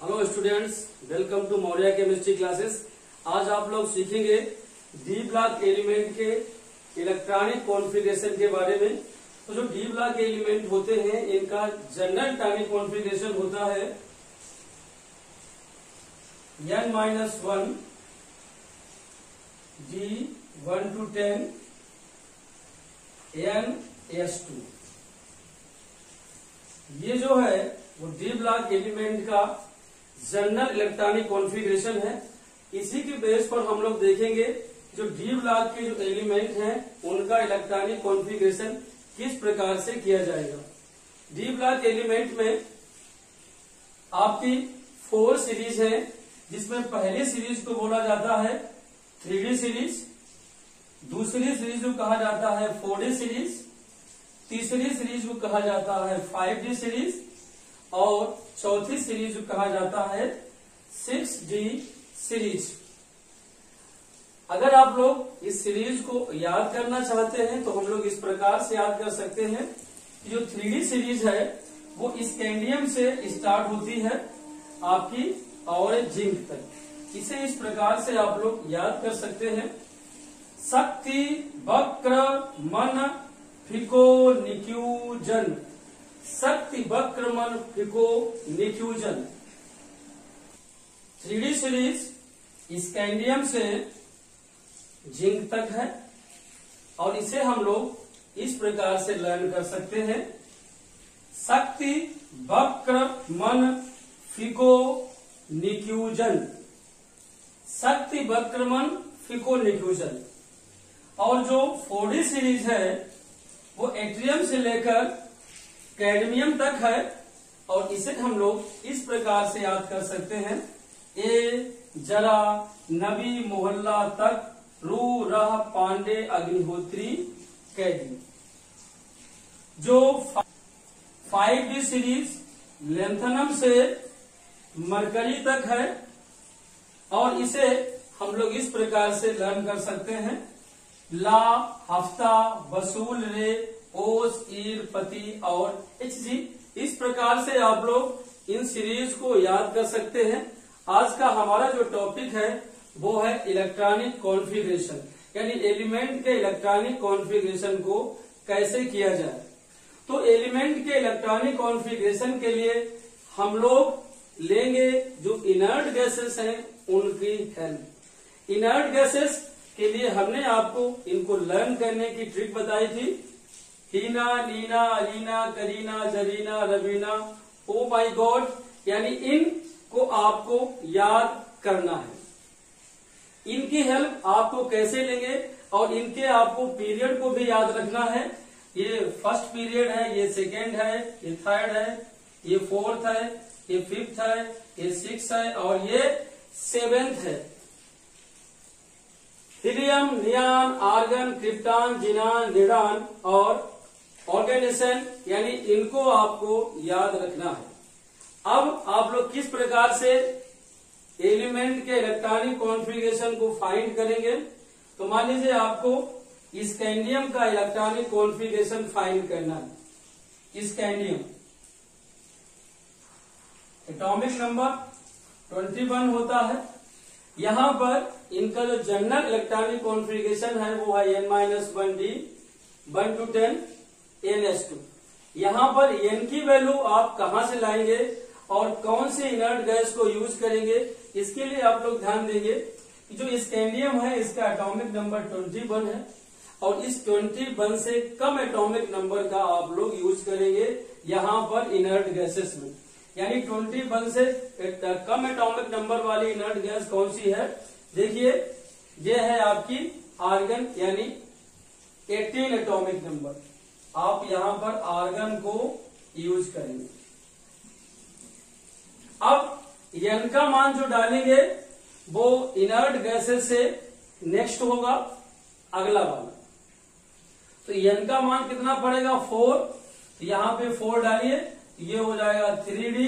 Hello students, welcome to Maurya chemistry classes. आज आप लोग सीखेंगे डी ब्लॉक एलिमेंट के इलेक्ट्रॉनिक कॉन्फ़िगरेशन के बारे में। तो जो डी ब्लॉक एलिमेंट होते हैं इनका जनरल इलेक्ट्रॉनिक कॉन्फ़िगरेशन होता है n-1 D 1 to 10 n-2। ये जो है वो डी ब्लॉक एलिमेंट का जनरल इलेक्ट्रॉनिक कॉन्फ़िगरेशन है। इसी के बेस पर हम लोग देखेंगे जो डी ब्लॉक के जो एलिमेंट हैं उनका इलेक्ट्रॉनिक कॉन्फ़िगरेशन किस प्रकार से किया जाएगा। डी ब्लॉक एलिमेंट में आपकी 4 सीरीज है, जिसमें पहली सीरीज को बोला जाता है 3D सीरीज, दूसरी सीरीज को कहा जाता है 4D सीरीज, तीसरी सीरीज को कहा जाता है 5D सीरीज और चौथी सीरीज को कहा जाता है 6D सीरीज। अगर आप लोग इस सीरीज को याद करना चाहते हैं तो हम लोग इस प्रकार से याद कर सकते हैं कि जो 3D सीरीज है वो स्कैंडियम से स्टार्ट होती है आपकी और जिंक तक। इसे इस प्रकार से आप लोग याद कर सकते हैं: शक्ति, वक्र, मन, फिको, निक्यूजन। शक्ति, वक्र, मन, फिको, निक्यूजन। 3D सीरीज स्कैंडियम से जिंक तक है और इसे हम लोग इस प्रकार से लर्न कर सकते हैं: शक्ति, वक्र, मन, फिको, निक्यूजन। शक्ति, वक्र, मन, फिको, निक्यूजन। और जो 4D सीरीज है वो एट्रियम से लेकर कैडमियम तक है और इसे हम लोग इस प्रकार से याद कर सकते हैं: ए, जरा, नबी, मोहल्ला तक, रू, रह, पांडे, अग्निहोत्री, कैदी। जो 5D सीरीज लेंथनम से मरकरी तक है और इसे हम लोग इस प्रकार से लर्न कर सकते हैं: ला, हफ्ता, वसूल, रे, ओस, ईर, पति और HG। इस प्रकार से आप लोग इन सीरीज को याद कर सकते हैं। आज का हमारा जो टॉपिक है वो है इलेक्ट्रॉनिक कॉन्फ़िगरेशन, यानी एलिमेंट के इलेक्ट्रॉनिक कॉन्फ़िगरेशन को कैसे किया जाए। तो एलिमेंट के इलेक्ट्रॉनिक कॉन्फ़िगरेशन के लिए हम लोग लेंगे जो इनर्ट गैसेस हैं उनकी हेल्प। इनर्ट गैसेस के लिए हमने आपको इनको लर्न करने की ट्रिक बताई थी: हीना, नीना, अलीना, करीना, जरीना, रवीना, ओ माई गॉड। यानी इनको आपको याद करना है। इनकी हेल्प आपको कैसे लेंगे और इनके आपको पीरियड को भी याद रखना है। ये फर्स्ट पीरियड है, ये सेकेंड है, ये थर्ड है, ये फोर्थ है, ये फिफ्थ है, ये सिक्स है और ये सेवेंथ है। हीलियम, नियान, आर्गन, क्रिप्टॉन, जिनान, निडान और ऑर्गेनेशन, यानी इनको आपको याद रखना है। अब आप लोग किस प्रकार से एलिमेंट के इलेक्ट्रॉनिक कॉन्फ़िगरेशन को फाइंड करेंगे। तो मान लीजिए आपको स्कैंडियम का इलेक्ट्रॉनिक कॉन्फ़िगरेशन फाइंड करना है। स्कैंडियम एटॉमिक नंबर 21 होता है। यहां पर इनका जो जनरल इलेक्ट्रॉनिक कॉन्फ़िगरेशन है वो है n-1 D 1 to 10 NS2। यहां पर n की वैल्यू आप कहां से लाएंगे और कौन से इनर्ट गैस को यूज करेंगे, इसके लिए आप लोग ध्यान देंगे कि जो स्कैंडियम है इसका एटॉमिक नंबर 21 है और इस 21 से कम एटॉमिक नंबर का आप लोग यूज करेंगे यहां पर इनर्ट गैसेस में। यानी 21 से कम एटॉमिक नंबर वाली इनर्ट गैस कौन सी है? देखिए, ये है आपकी आर्गन, यानी 18 एटॉमिक नंबर। आप यहां पर आर्गन को यूज करेंगे। अब n का मान जो डालेंगे वो इनर्ट गैसेस से नेक्स्ट होगा अगला वाला। तो n का मान कितना पड़ेगा? 4। तो यहां पे 4 डालिए, ये हो जाएगा 3D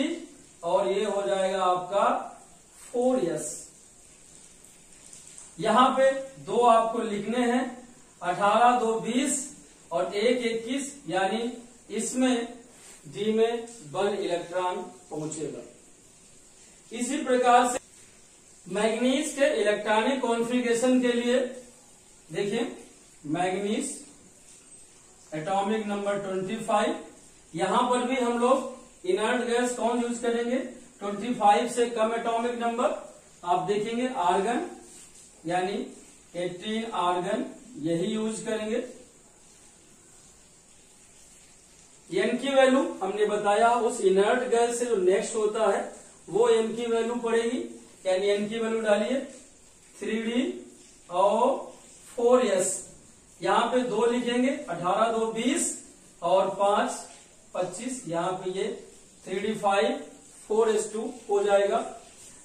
और ये हो जाएगा आपका 4S। यहां पे 2 आपको लिखने हैं, 18, 2, 20 और 1, 21, यानी इसमें D में 1 इलेक्ट्रॉन पहुंचेगा। इसी प्रकार से मैग्नीज के इलेक्ट्रॉनिक कॉन्फ़िगरेशन के लिए देखिए, मैग्नीज एटॉमिक नंबर 25, यहां पर भी हम लोग इनर्ट गैस कौन यूज करेंगे, 25 से कम एटॉमिक नंबर आप देखेंगे आर्गन यानी 18 आर्गन यही यूज करेंगे। एन की वैल्यू हमने बताया उस इनर्ट गैस से जो नेक्स्ट होता है वो एन की वैल्यू पड़ेगी, यानी एन की वैल्यू डालिए 3D और 4S, यहाँ पे 2 लिखेंगे, 18 2 20 और 5 25, यहाँ पे ये 3D 5 4S2 हो जाएगा।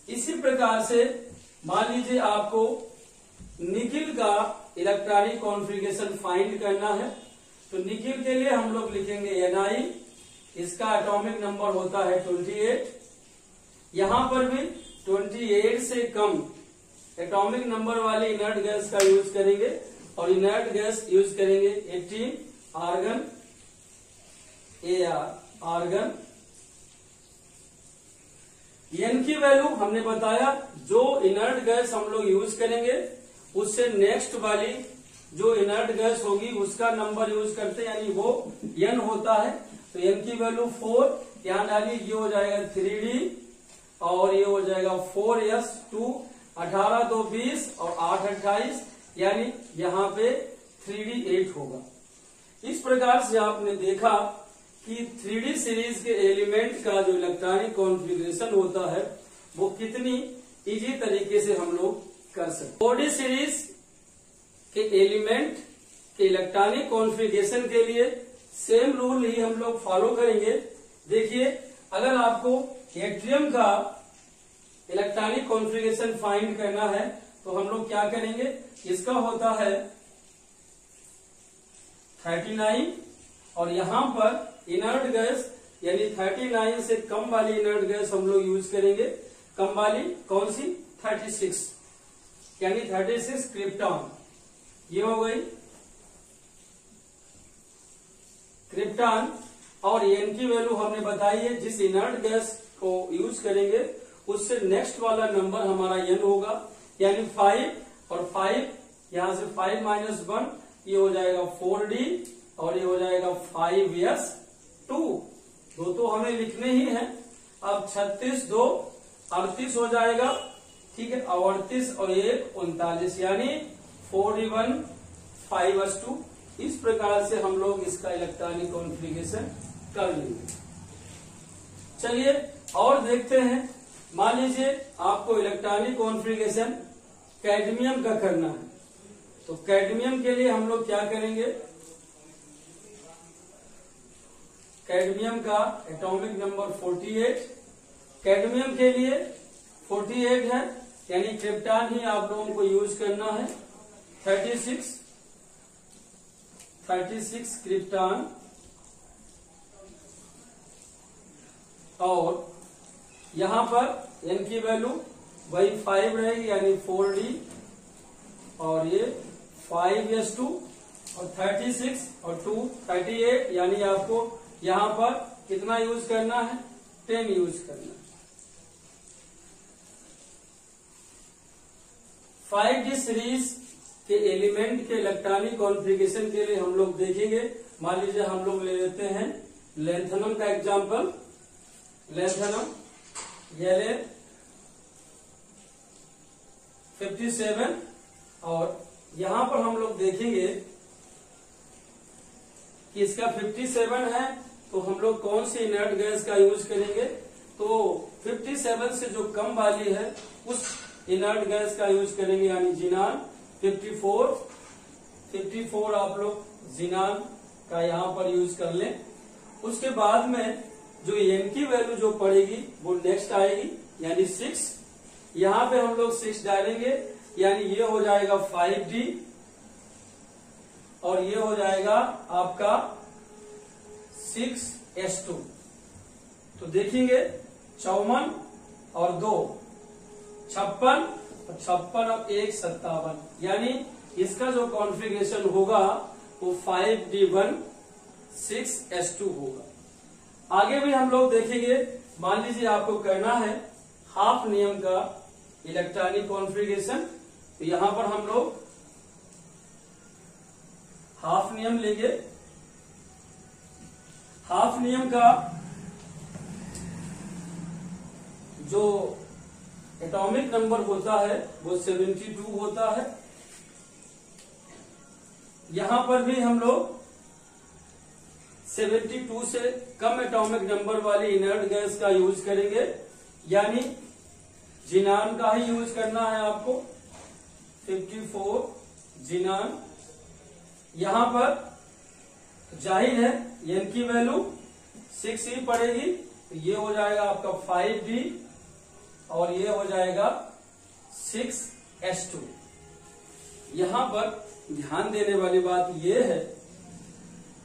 इसी प्रकार से मान लीजिए आपको निकिल का इलेक्ट्रॉनिक कॉन्फ़िगरेशन फाइंड करना है, तो निकिल के लिए हम लोग लिखेंगे Ni, इसका एटॉमिक नंबर होता है 28, यहां पर भी 28 से कम एटॉमिक नंबर वाले इनर्ट गैस का यूज करेंगे और इनर्ट गैस यूज करेंगे 18 आर्गन आर्गन। एन की वैल्यू हमने बताया जो इनर्ट गैस हम लोग यूज करेंगे उससे नेक्स्ट वाली जो इनर्ट गैस होगी उसका नंबर यूज करते हैं, यानी वो एन होता है। तो एन की वैल्यू 4 यहां डालिए, ये हो जाएगा 3D और ये हो जाएगा 4S2, 18 2 20 और 8 28, यानी यहाँ पे 3D 8 होगा। इस प्रकार से आपने देखा कि 3D सीरीज के एलिमेंट का जो इलेक्ट्रॉनिक कॉन्फ़िगरेशन होता है वो कितनी इजी तरीके से हम लोग कर सकते हैं। 4D सीरीज के एलिमेंट के इलेक्ट्रॉनिक कॉन्फ़िगरेशन के लिए सेम रूल ही हम लोग फॉलो करेंगे। देखिए, अगर आपको एट्रियम का इलेक्ट्रॉनिक कॉन्फ़िगरेशन फाइंड करना है तो हम लोग क्या करेंगे, इसका होता है 39 और यहां पर इनर्ट गैस यानी 39 से कम वाली इनर्ट गैस हम लोग यूज करेंगे। कम वाली कौन सी, 36, यानी 36 क्रिप्टॉन, ये हो गई क्रिप्टॉन। और एन की वैल्यू हमने बताई है, जिस इनर्ट गैस को यूज करेंगे उससे नेक्स्ट वाला नंबर हमारा एन होगा, यानी 5 और 5 यहां से 5 - 1 ये हो जाएगा 4D और ये हो जाएगा 5S2, दो तो हमें लिखने ही है। अब 36 2 38 हो जाएगा, ठीक है, 38 और 1 39, यानी 4D1 5S2। इस प्रकार से हम लोग इसका इलेक्ट्रॉनिक कॉन्फ़िगरेशन कर लेंगे। चलिए और देखते हैं, मान लीजिए आपको इलेक्ट्रॉनिक कॉन्फ़िगरेशन कैडमियम का करना है, तो कैडमियम के लिए हम लोग क्या करेंगे, कैडमियम का एटॉमिक नंबर 48, कैडमियम के लिए 48 है, यानी क्रिप्टॉन ही आप लोगों को यूज करना है। 36 क्रिप्टॉन और यहां पर एन की वैल्यू वही 5 रहेगी, यानी 4D और ये 5S2 और 36 और 2 38, यानी आपको यहां पर कितना यूज करना है, 10 यूज करना है। 5D सीरीज के एलिमेंट के इलेक्ट्रॉनिक कॉन्फ़िगरेशन के लिए हम लोग देखेंगे। मान लीजिए हम लोग ले लेते हैं लेंथनम का एग्जांपल, लेंथनम La 57 और यहां पर हम लोग देखेंगे कि इसका 57 है तो हम लोग कौन सी इनर्ट गैस का यूज करेंगे, तो 57 से जो कम वाली है उस इनर्ट गैस का यूज करेंगे, यानी जिनान। 54 आप लोग जिनान का यहां पर यूज कर लें। उसके बाद में जो एन की वैल्यू जो पड़ेगी वो नेक्स्ट आएगी, यानी 6, यहां पे हम लोग 6 डालेंगे, यानी ये हो जाएगा 5D और ये हो जाएगा आपका 6S2। तो देखेंगे 54 और 2 56 और 56 और 1 57, यानी इसका जो कॉन्फ़िगरेशन होगा वो 5D1 6S2 होगा। आगे भी हम लोग देखेंगे, मान लीजिए आपको करना है हाफ नियम का इलेक्ट्रॉनिक कॉन्फ़िगरेशन। तो यहां पर हम लोग हाफ नियम लेंगे। हाफ नियम का जो एटॉमिक नंबर होता है वो 72 होता है। यहां पर भी हम लोग 72 से कम एटॉमिक नंबर वाली इनर्ट गैस का यूज करेंगे, यानी जिनान का ही यूज करना है आपको। 54 जिनान। यहां पर जाहिर है एन की वैल्यू 6 ही पड़ेगी, तो ये हो जाएगा आपका 5D और ये हो जाएगा 6S2। यहां पर ध्यान देने वाली बात यह है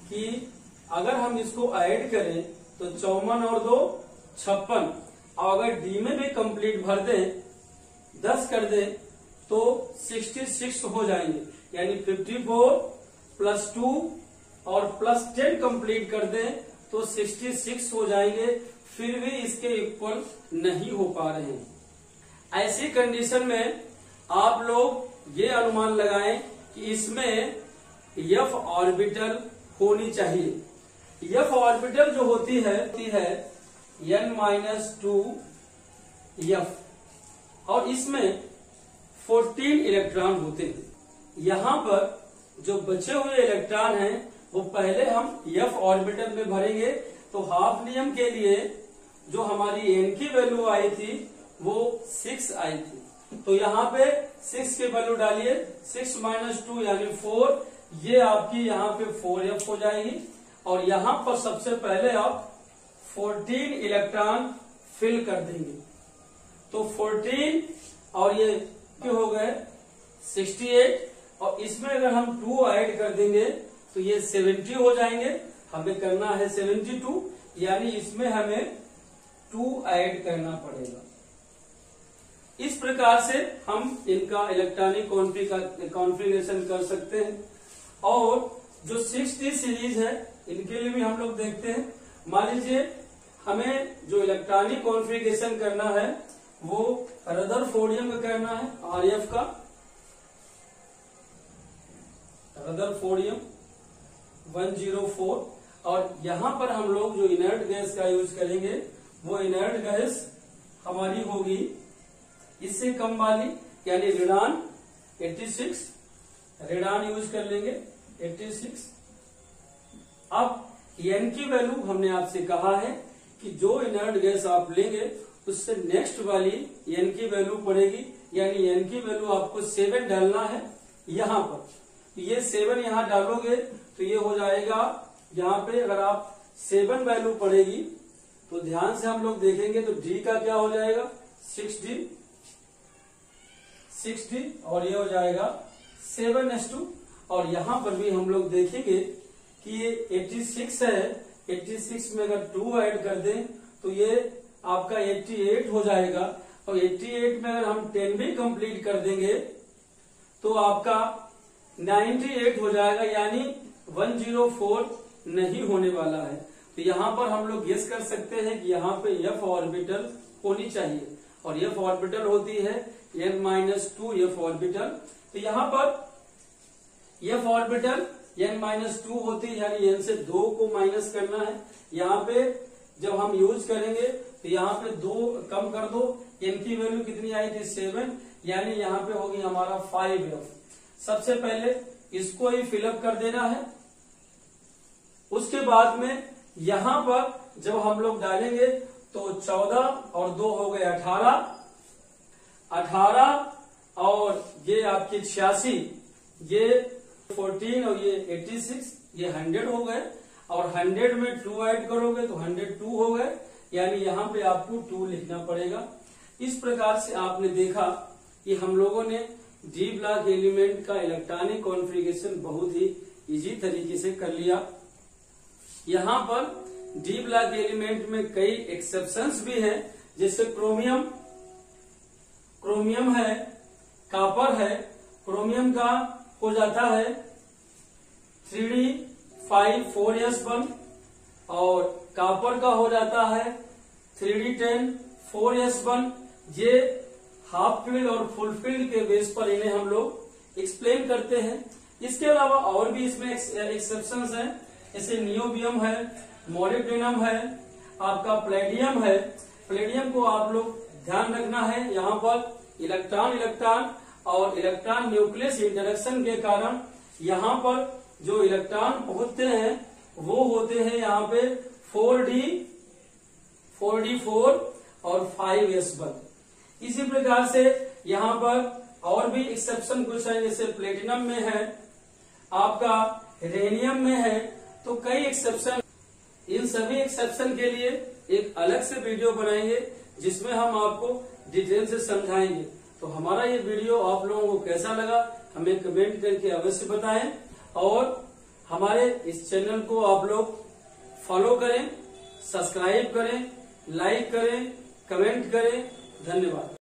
कि अगर हम इसको ऐड करें तो 54 और 2 56, और अगर डी में भी कंप्लीट भर दें 10 कर दें तो 66 हो जाएंगे, यानी 54 प्लस 2 और प्लस 10 कंप्लीट कर दें तो 66 हो जाएंगे, फिर भी इसके इक्वल नहीं हो पा रहे हैं। ऐसी कंडीशन में आप लोग ये अनुमान लगाएं कि इसमें F ऑर्बिटल होनी चाहिए। F ऑर्बिटल जो होती है n-2 F, और इसमें 14 इलेक्ट्रॉन होते हैं। यहां पर जो बचे हुए इलेक्ट्रॉन हैं वो पहले हम F ऑर्बिटल में भरेंगे। तो हाफ नियम के लिए जो हमारी n की वैल्यू आई थी वो 6 आई थी, तो यहाँ पे 6 की वैल्यू डालिए, 6 - 2 यानी 4, ये आपकी यहाँ पे 4F हो जाएगी। और यहाँ पर सबसे पहले आप 14 इलेक्ट्रॉन फिल कर देंगे, तो 14 और ये हो गए 68, और इसमें अगर हम 2 ऐड कर देंगे तो ये 70 हो जाएंगे। हमें करना है 72, यानी इसमें हमें 2 ऐड करना पड़ेगा। इस प्रकार से हम इनका इलेक्ट्रॉनिक कॉन्फ़िगरेशन कर सकते हैं। और जो 6D सीरीज है इनके लिए भी हम लोग देखते हैं। मान लीजिए हमें जो इलेक्ट्रॉनिक कॉन्फ़िगरेशन करना है वो रदरफोर्डियम का करना है, RF का रदरफोर्डियम 104, और यहां पर हम लोग जो इनर्ट गैस का यूज करेंगे वो इनर्ट गैस हमारी होगी इससे कम वाली, यानी रेडान 86, रेडान यूज कर लेंगे 86। अब एन की वैल्यू हमने आपसे कहा है कि जो इनर्ट गैस आप लेंगे उससे नेक्स्ट वाली एन की वैल्यू पड़ेगी, यानी एन की वैल्यू आपको 7 डालना है यहां पर। तो ये 7 यहां डालोगे तो ये हो जाएगा, यहाँ पे अगर आप 7 वैल्यू पड़ेगी तो ध्यान से हम लोग देखेंगे तो डी का क्या हो जाएगा 6D, और ये हो जाएगा 7S2। और यहां पर भी हम लोग देखेंगे कि ये 86 है, 86 में अगर 2 ऐड कर दें तो ये आपका 88 हो जाएगा, और 88 में अगर हम 10 भी कंप्लीट कर देंगे तो आपका 98 हो जाएगा, यानी 104 नहीं होने वाला है। तो यहाँ पर हम लोग गेस कर सकते हैं कि यहाँ पे F ऑर्बिटल होनी चाहिए, और F ऑर्बिटल होती है n-2 F ऑर्बिटल। तो यहाँ पर F ऑर्बिटल n-2 होती है, यानी n से 2 को माइनस करना है। यहाँ पे जब हम यूज करेंगे तो यहाँ पे 2 कम कर दो, n की वैल्यू कितनी आई थी 7, यानी यहाँ पे होगी हमारा 5F। सबसे पहले इसको ही फिलअप कर देना है। उसके बाद में यहां पर जब हम लोग डालेंगे तो 14 और 2 हो गए 18 और ये आपके 86, ये 14 और ये 86, ये 100 हो गए, और 100 में 2 ऐड करोगे तो 102 हो गए, यानी यहाँ पे आपको 2 लिखना पड़ेगा। इस प्रकार से आपने देखा कि हम लोगों ने डी ब्लॉक एलिमेंट का इलेक्ट्रॉनिक कॉन्फ़िगरेशन बहुत ही इजी तरीके से कर लिया। यहाँ पर डी ब्लॉक एलिमेंट में कई एक्सेप्शंस भी हैं, जैसे क्रोमियम है, कॉपर है। क्रोमियम का हो जाता है 3D5 4S1, और कॉपर का हो जाता है 3D10 4S1, ये हाफ फील्ड और फुल फील्ड के बेस पर इन्हें हम लोग एक्सप्लेन करते हैं। इसके अलावा और भी इसमें एक्सेप्शंस हैं, जैसे नियोबियम है, मोलिब्डेनम है, आपका प्लेडियम है। प्लेडियम को आप लोग ध्यान रखना है, यहाँ पर इलेक्ट्रॉन और इलेक्ट्रॉन न्यूक्लियस इंटरेक्शन के कारण यहाँ पर जो इलेक्ट्रॉन पहुंचते हैं वो होते हैं यहाँ पे 4d4 और 5s1। इसी प्रकार से यहाँ पर और भी एक्सेप्शन कुछ है, जैसे प्लेटिनम में है, आपका रेनियम में है, तो कई एक्सेप्शन। इन सभी एक्सेप्शन के लिए एक अलग से वीडियो बनाएंगे जिसमें हम आपको डिटेल से समझाएंगे। तो हमारा ये वीडियो आप लोगों को कैसा लगा हमें कमेंट करके अवश्य बताएं, और हमारे इस चैनल को आप लोग फॉलो करें, सब्सक्राइब करें, लाइक करें, कमेंट करें। धन्यवाद।